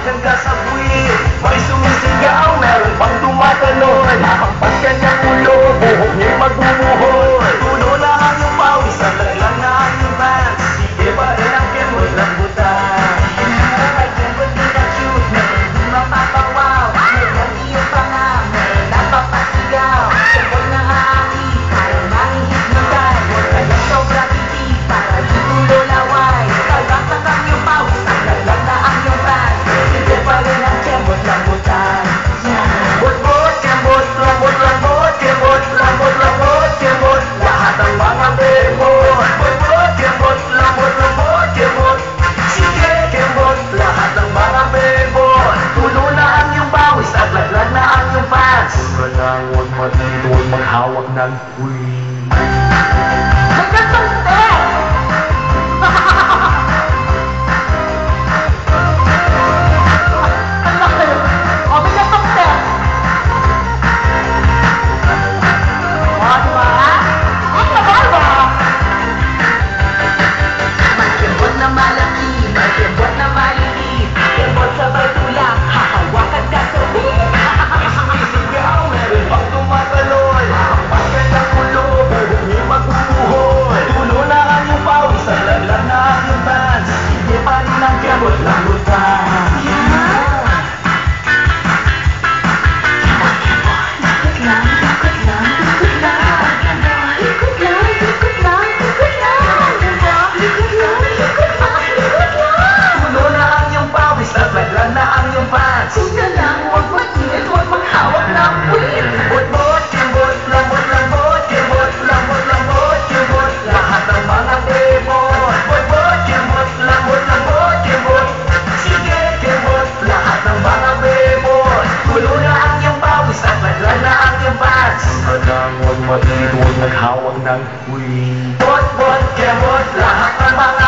hanggang sa buwit. May sumisigaw, meron pang tumataloy. Hahampas ka niyang ulo, buhok niya'y magmumuhol. Tulo na ang iyong pawis, naglalang na ang iyong pants. Sige pa rin ang kemot ng butan. May kembot din na cute, meron di mapapawaw. Meron iyong panga, meron napapasigaw. Kembot na aakit, parang nangihipnotize. Huwag kayang sobra titis, para di tulo laway. Kalaksak ang iyong pawis, naglalang na ang iyong pants. Sige pa rin ang kembot ng butan. Bot-bot, kembot, lambot-lambot, kembot, lambot-lambot, kembot, lahat ang mga bebot. Bot-bot, kembot, lambot-lambot, kembot, sige, kembot, lahat ng mga bebot. Tulo na ang iyong pawis at laglag na ang iyong pants. Huwag ka lang, huwag matito, huwag maghawak ng queen. Hanggang sa step! Ang laki! O, bigyan sa step! O, diba? Ang sabay ba? May kembot na malaki, may kembot na maliit. Kembot sabay tulak, hahawakan ka sa wheel. May sumisigaw, meron pang tumataloy. Hahampas ka ng ulo, buhok niya'y magmumuhol. Tulo na ang iyong pawis, naglalag na ang iyong pants. Hindi pa rin ang kemot ng butan. Tulo na ang iyong pawis, naglalag na ang iyong pants. Bot-bot, kembot, lambot-lambot, kembot, lambot-lambot, kembot, lahat ng mga bebot. Bot-bot, kembot, lambot-lambot, kembot, sige, kembot, lahat ng mga bebot. Tulo na ang iyong pawis at laglag na ang iyong pants. Huwag lang, huwag matito, huwag naghawak ng queen. Bot-bot, kembot, lahat ng mga